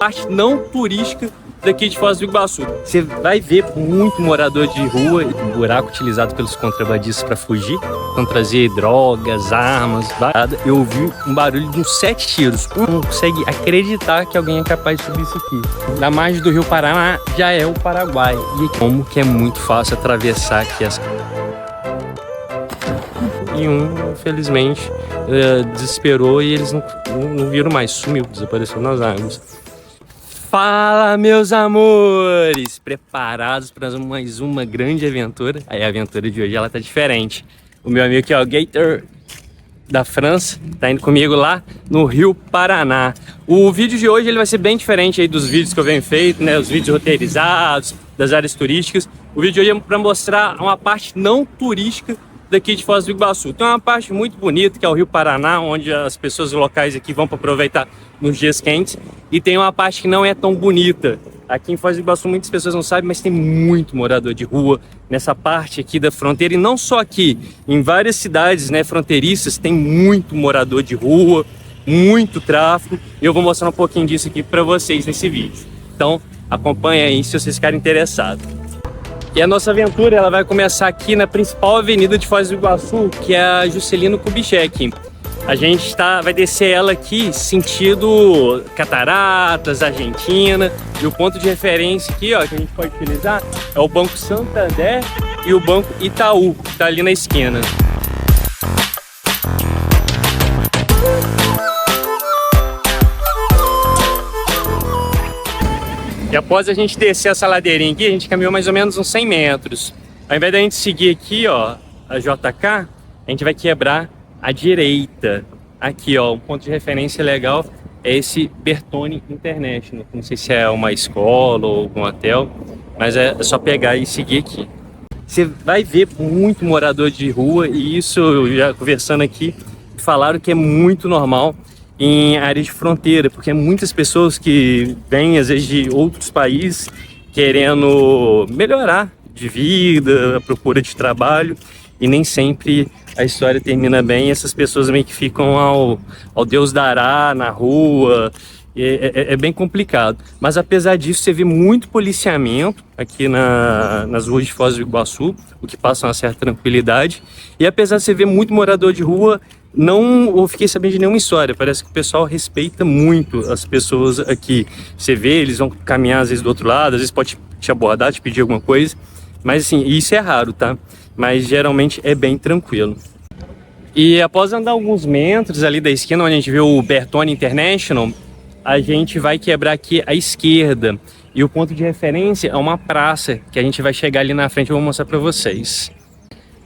parte não turística daqui de Foz do Iguaçu. Você vai ver muito morador de rua, buraco utilizado pelos contrabandistas para fugir, então trazer drogas, armas, barada. Eu ouvi um barulho de uns 7 tiros. Não consegue acreditar que alguém é capaz de subir isso aqui. Na margem do Rio Paraná já é o Paraguai. E como que é muito fácil atravessar aqui essa... E infelizmente, desesperou e eles não viram mais, sumiu, desapareceu nas águas. Fala, meus amores! Preparados para mais uma grande aventura? Aí a aventura de hoje ela tá diferente. O meu amigo aqui, ó, Gator da França, tá indo comigo lá no Rio Paraná. O vídeo de hoje ele vai ser bem diferente aí dos vídeos que eu venho feito, né? Os vídeos roteirizados, das áreas turísticas. O vídeo de hoje é para mostrar uma parte não turística daqui de Foz do Iguaçu. Tem uma parte muito bonita que é o Rio Paraná, onde as pessoas locais aqui vão para aproveitar nos dias quentes. E tem uma parte que não é tão bonita. Aqui em Foz do Iguaçu muitas pessoas não sabem, mas tem muito morador de rua nessa parte aqui da fronteira. E não só aqui, em várias cidades, né, fronteiriças tem muito morador de rua, muito tráfico. E eu vou mostrar um pouquinho disso aqui para vocês nesse vídeo. Então acompanha aí se vocês ficarem interessados. E a nossa aventura ela vai começar aqui na principal avenida de Foz do Iguaçu, que é a Juscelino Kubitschek. A gente vai descer ela aqui sentido Cataratas, Argentina. E o ponto de referência aqui, ó, que a gente pode utilizar é o Banco Santander e o Banco Itaú, que tá ali na esquina. E após a gente descer essa ladeirinha aqui, a gente caminhou mais ou menos uns 100 metros. Ao invés da gente seguir aqui, ó, a JK, a gente vai quebrar à direita. Aqui, ó, um ponto de referência legal é esse Bertone International. Não sei se é uma escola ou algum hotel, mas é só pegar e seguir aqui. Você vai ver muito morador de rua e isso, já conversando aqui, falaram que é muito normal em áreas de fronteira, porque muitas pessoas que vêm às vezes de outros países querendo melhorar de vida, a procura de trabalho, e nem sempre a história termina bem. Essas pessoas meio que ficam ao Deus dará na rua. É bem complicado, mas apesar disso você vê muito policiamento aqui nas ruas de Foz do Iguaçu, o que passa uma certa tranquilidade. E apesar de você ver muito morador de rua, não fiquei sabendo de nenhuma história. Parece que o pessoal respeita muito as pessoas aqui. Você vê, eles vão caminhar às vezes do outro lado, às vezes pode te abordar, te pedir alguma coisa, mas assim, isso é raro, tá? Mas geralmente é bem tranquilo. E após andar alguns metros ali da esquina, onde a gente vê o Bertone International, a gente vai quebrar aqui à esquerda. E o ponto de referência é uma praça, que a gente vai chegar ali na frente, eu vou mostrar para vocês.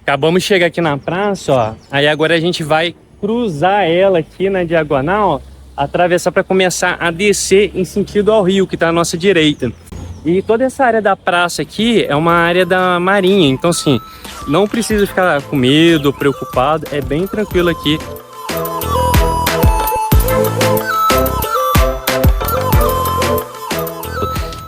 Acabamos de chegar aqui na praça, ó. Aí agora a gente vai cruzar ela aqui na diagonal, atravessar para começar a descer em sentido ao rio, que está à nossa direita. E toda essa área da praça aqui é uma área da Marinha, então assim, não precisa ficar com medo, preocupado, é bem tranquilo aqui.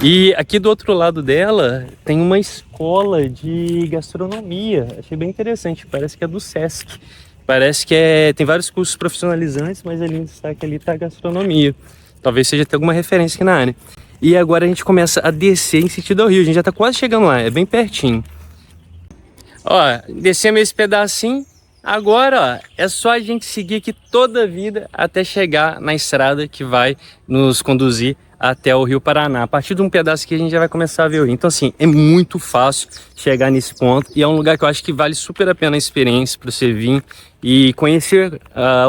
E aqui do outro lado dela tem uma escola de gastronomia. Achei bem interessante, parece que é do Sesc. Parece que tem vários cursos profissionalizantes, mas ali no destaque ali tá a gastronomia. Talvez seja até alguma referência aqui na área. E agora a gente começa a descer em sentido ao rio. A gente já tá quase chegando lá, é bem pertinho. Ó, descemos esse pedacinho. Agora, ó, é só a gente seguir aqui toda a vida até chegar na estrada que vai nos conduzir até o Rio Paraná. A partir de um pedaço aqui a gente já vai começar a ver o rio. Então assim, é muito fácil chegar nesse ponto e é um lugar que eu acho que vale super a pena a experiência para você vir e conhecer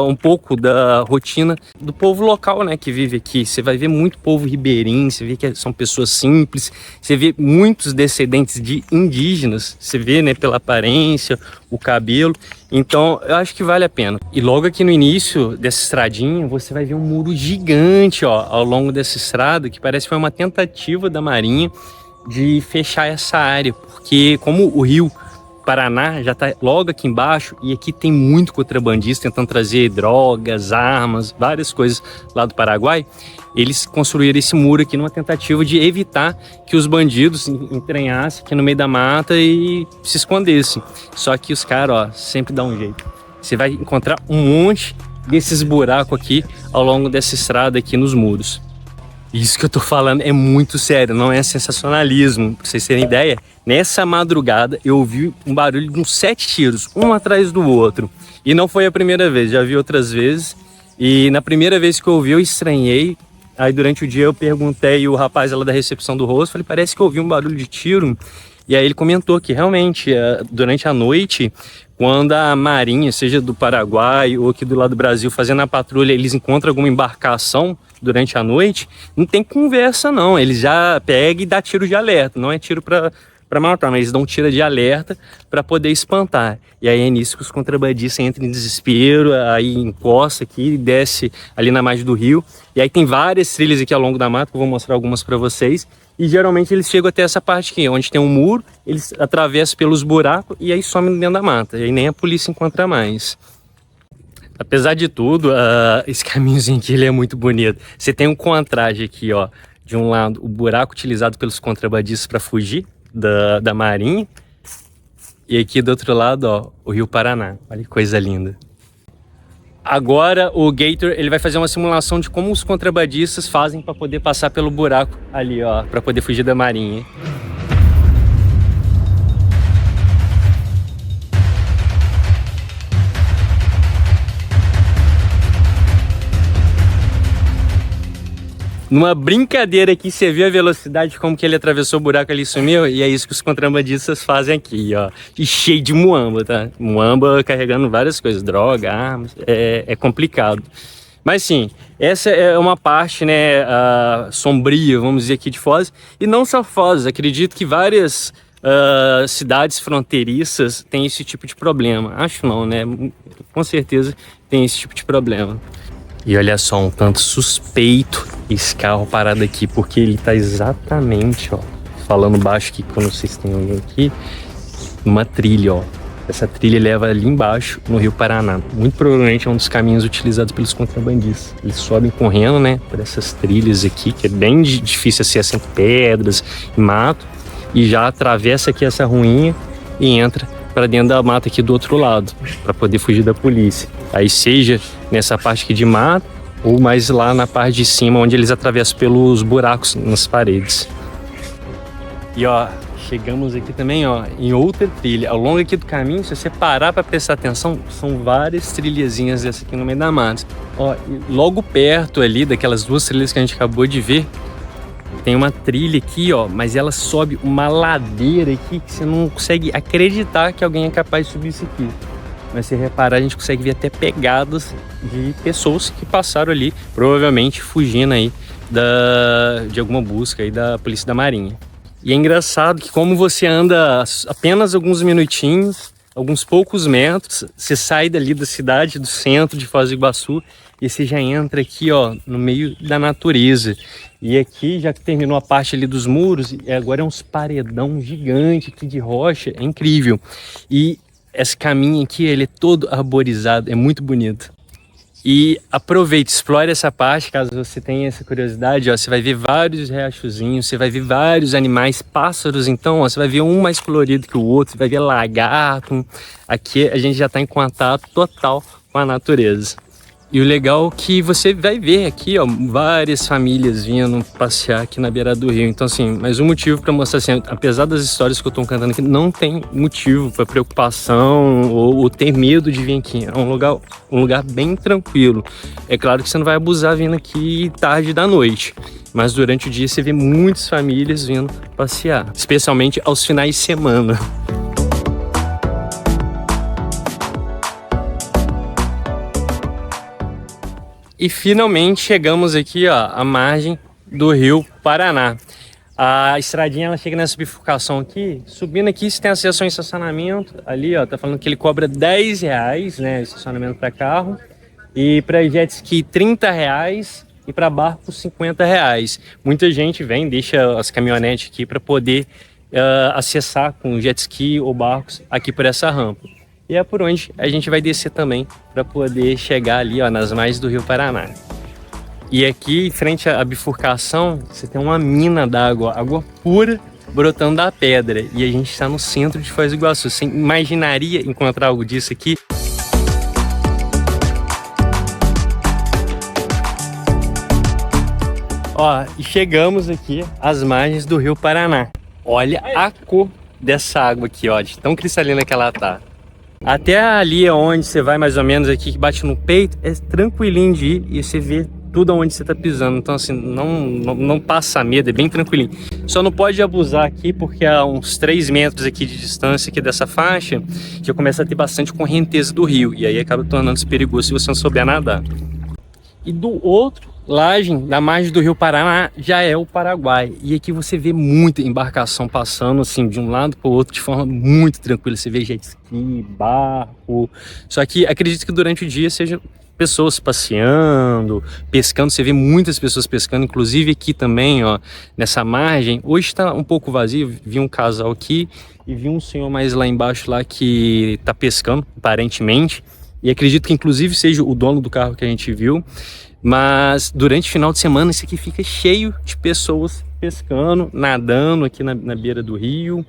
um pouco da rotina do povo local, né, que vive aqui. Você vai ver muito povo ribeirinho, você vê que são pessoas simples, você vê muitos descendentes de indígenas, você vê, né, pela aparência, o cabelo. Então eu acho que vale a pena. E logo aqui no início dessa estradinha você vai ver um muro gigante, ó, ao longo dessa estrada, que parece que foi uma tentativa da Marinha de fechar essa área, porque como o rio Paraná já está logo aqui embaixo e aqui tem muito contrabandista tentando trazer drogas, armas, várias coisas lá do Paraguai. Eles construíram esse muro aqui numa tentativa de evitar que os bandidos entranhassem aqui no meio da mata e se escondessem. Só que os caras, ó, sempre dão um jeito. Você vai encontrar um monte desses buracos aqui ao longo dessa estrada aqui nos muros. Isso que eu tô falando é muito sério, não é sensacionalismo. Pra vocês terem ideia, nessa madrugada eu ouvi um barulho de uns 7 tiros, um atrás do outro. E não foi a primeira vez, já vi outras vezes. E na primeira vez que eu ouvi, eu estranhei. Aí durante o dia eu perguntei, e o rapaz lá da recepção do rosto, falei, parece que eu ouvi um barulho de tiro. E aí ele comentou que realmente, durante a noite, quando a Marinha, seja do Paraguai ou aqui do lado do Brasil, fazendo a patrulha, eles encontram alguma embarcação durante a noite, não tem conversa não, eles já pegam e dão tiro de alerta, não é tiro para matar, mas eles dão tiro de alerta para poder espantar. E aí é nisso que os contrabandistas entram em desespero, aí encosta aqui e desce ali na margem do rio. E aí tem várias trilhas aqui ao longo da mata, que eu vou mostrar algumas para vocês. E geralmente eles chegam até essa parte aqui, onde tem um muro, eles atravessam pelos buracos e aí somem dentro da mata. E aí nem a polícia encontra mais. Apesar de tudo, esse caminhozinho aqui ele é muito bonito. Você tem um contraste aqui, ó, de um lado o buraco utilizado pelos contrabandistas para fugir da Marinha, e aqui do outro lado, ó, o Rio Paraná. Olha que coisa linda. Agora o Gator ele vai fazer uma simulação de como os contrabandistas fazem para poder passar pelo buraco ali, ó, para poder fugir da Marinha. Numa brincadeira aqui, você viu a velocidade, como que ele atravessou o buraco ali e sumiu? E é isso que os contrabandistas fazem aqui, ó. E cheio de muamba, tá? Muamba carregando várias coisas, droga, armas, é complicado. Mas sim, essa é uma parte, né, sombria, vamos dizer aqui de Foz. E não só Foz, acredito que várias cidades fronteiriças têm esse tipo de problema. Acho não, né? Com certeza tem esse tipo de problema. E olha só, um tanto suspeito esse carro parado aqui, porque ele tá exatamente, ó, falando baixo aqui, que eu não sei se tem alguém aqui, numa trilha, ó. Essa trilha leva ali embaixo, no Rio Paraná. Muito provavelmente é um dos caminhos utilizados pelos contrabandistas. Eles sobem correndo, né, por essas trilhas aqui, que é bem difícil acesso entre pedras e mato, e já atravessa aqui essa ruinha e entra para dentro da mata aqui do outro lado, para poder fugir da polícia. Aí seja nessa parte aqui de mata, ou mais lá na parte de cima, onde eles atravessam pelos buracos nas paredes. E ó, chegamos aqui também, ó, em outra trilha. Ao longo aqui do caminho, se você parar para prestar atenção, são várias trilhazinhas dessa aqui no meio da mata. Ó, e logo perto ali daquelas duas trilhas que a gente acabou de ver, tem uma trilha aqui, ó, mas ela sobe uma ladeira aqui que você não consegue acreditar que alguém é capaz de subir isso aqui. Mas se reparar, a gente consegue ver até pegadas de pessoas que passaram ali, provavelmente fugindo aí de alguma busca aí da Polícia da Marinha. E é engraçado que como você anda apenas alguns minutinhos, alguns poucos metros, você sai dali da cidade, do centro de Foz do Iguaçu, e você já entra aqui, ó, no meio da natureza. E aqui já terminou a parte ali dos muros, e agora é uns paredão gigante aqui de rocha, é incrível. E esse caminho aqui, ele é todo arborizado, é muito bonito. E aproveite, explore essa parte, caso você tenha essa curiosidade, ó, você vai ver vários riachozinhos, você vai ver vários animais, pássaros, então, ó, você vai ver um mais colorido que o outro, você vai ver lagarto. Aqui a gente já está em contato total com a natureza. E o legal é que você vai ver aqui, ó, várias famílias vindo passear aqui na beira do rio. Então, assim, mais um motivo para mostrar assim, apesar das histórias que eu tô contando aqui, não tem motivo para preocupação ou ter medo de vir aqui. É um lugar bem tranquilo. É claro que você não vai abusar vindo aqui tarde da noite, mas durante o dia você vê muitas famílias vindo passear, especialmente aos finais de semana. E finalmente chegamos aqui, ó, à margem do Rio Paraná. A estradinha ela chega nessa bifurcação aqui. Subindo aqui você tem acesso ao estacionamento. Ali, ó, tá falando que ele cobra R$10, né, estacionamento para carro. E para jet ski R$30 e para barco R$50. Muita gente vem, deixa as caminhonetes aqui para poder acessar com jet ski ou barcos aqui por essa rampa. E é por onde a gente vai descer também para poder chegar ali, ó, nas margens do Rio Paraná. E aqui, em frente à bifurcação, você tem uma mina d'água, água pura brotando da pedra. E a gente está no centro de Foz do Iguaçu. Você imaginaria encontrar algo disso aqui? Ó, e chegamos aqui às margens do Rio Paraná. Olha a cor dessa água aqui, ó, de tão cristalina que ela tá. Até ali onde você vai mais ou menos aqui, que bate no peito, é tranquilinho de ir e você vê tudo onde você tá pisando. Então assim, não passa medo, é bem tranquilinho. Só não pode abusar aqui porque há uns 3 metros aqui de distância aqui dessa faixa, já começa a ter bastante correnteza do rio. E aí acaba tornando-se perigoso se você não souber nadar. E do outro da margem do Rio Paraná já é o Paraguai. E aqui você vê muita embarcação passando assim de um lado para o outro de forma muito tranquila. Você vê jet ski, barco. Só que acredito que durante o dia seja pessoas passeando, pescando. Você vê muitas pessoas pescando, inclusive aqui também, ó, nessa margem. Hoje está um pouco vazio. Vi um casal aqui e vi um senhor mais lá embaixo lá que está pescando, aparentemente. E acredito que inclusive seja o dono do carro que a gente viu. Mas durante o final de semana isso aqui fica cheio de pessoas pescando, nadando aqui na beira do rio.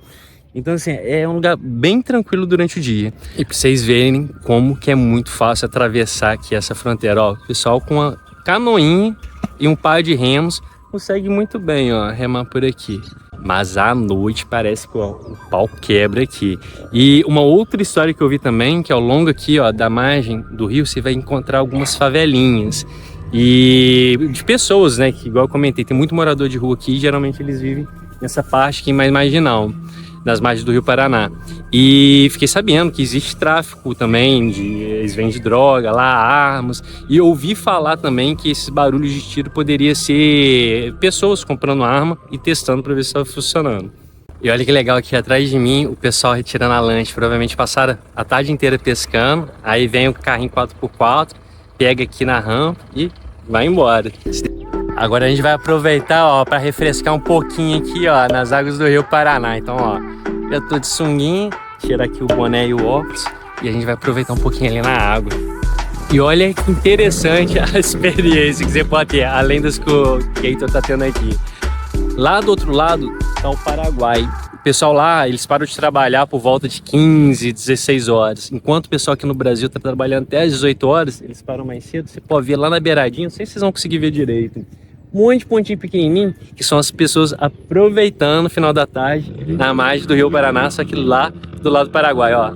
Então assim, é um lugar bem tranquilo durante o dia. E para vocês verem como que é muito fácil atravessar aqui essa fronteira. Ó, o pessoal com uma canoinha e um par de remos consegue muito bem, ó, remar por aqui. Mas à noite parece que ó, o pau quebra aqui. E uma outra história que eu vi também, que ao longo aqui ó, da margem do rio, você vai encontrar algumas favelinhas. E de pessoas, né, que igual eu comentei, tem muito morador de rua aqui e geralmente eles vivem nessa parte aqui mais marginal, nas margens do Rio Paraná. E fiquei sabendo que existe tráfico também, eles vendem droga lá, armas. E eu ouvi falar também que esses barulhos de tiro poderia ser pessoas comprando arma e testando para ver se estava funcionando. E olha que legal, aqui atrás de mim o pessoal retirando a lanche, provavelmente passaram a tarde inteira pescando, aí vem o carrinho 4x4, pega aqui na rampa e vai embora. Agora a gente vai aproveitar, ó, para refrescar um pouquinho aqui, ó, nas águas do Rio Paraná. Então, ó, eu tô de sunguinha, tirar aqui o boné e o óculos e a gente vai aproveitar um pouquinho ali na água. E olha que interessante a experiência que você pode ter, além das que o Heitor tá tendo aqui. Lá do outro lado tá o Paraguai. O pessoal lá, eles param de trabalhar por volta de 15, 16 horas. Enquanto o pessoal aqui no Brasil tá trabalhando até às 18 horas, eles param mais cedo. Você pode ver lá na beiradinha, não sei se vocês vão conseguir ver direito. Um monte de pontinho pequenininho, que são as pessoas aproveitando o final da tarde na margem do Rio Paraná, só que lá do lado do Paraguai, ó.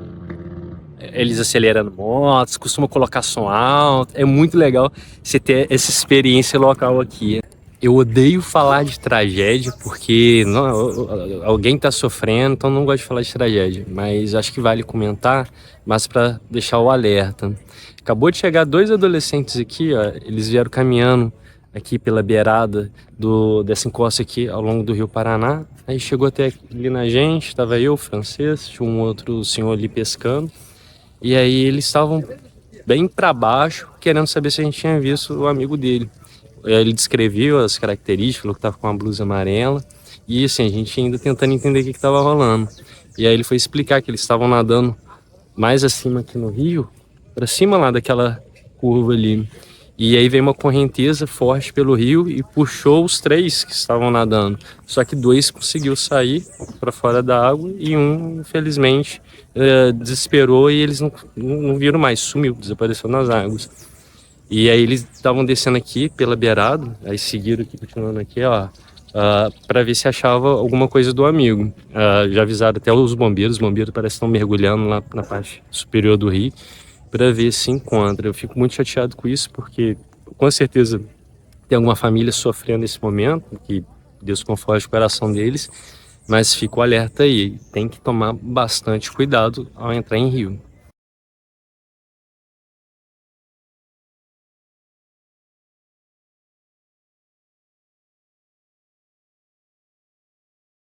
Eles acelerando motos, costumam colocar som alto. É muito legal você ter essa experiência local aqui. Eu odeio falar de tragédia porque alguém está sofrendo, então não gosto de falar de tragédia. Mas acho que vale comentar, mas para deixar o alerta. Acabou de chegar 2 adolescentes aqui, ó, eles vieram caminhando aqui pela beirada dessa encosta aqui ao longo do Rio Paraná. Aí chegou até ali na gente, estava eu, o francês, tinha um outro senhor ali pescando. E aí eles estavam bem para baixo, querendo saber se a gente tinha visto o amigo dele. Ele descreveu as características, falou que estava com uma blusa amarela. E assim, a gente ainda tentando entender o que estava rolando. E aí ele foi explicar que eles estavam nadando mais acima aqui no rio, para cima lá daquela curva ali. E aí veio uma correnteza forte pelo rio e puxou os 3 que estavam nadando. Só que 2 conseguiu sair para fora da água e um, infelizmente, desesperou e eles não viram mais, sumiu, desapareceu nas águas. E aí eles estavam descendo aqui pela beirada, aí seguiram aqui, continuando aqui, ó, para ver se achava alguma coisa do amigo. Já avisaram até os bombeiros parecem que estão mergulhando lá na parte superior do rio, para ver se encontra. Eu fico muito chateado com isso, porque com certeza tem alguma família sofrendo nesse momento, que Deus conforte o coração deles, mas fico alerta aí, tem que tomar bastante cuidado ao entrar em rio.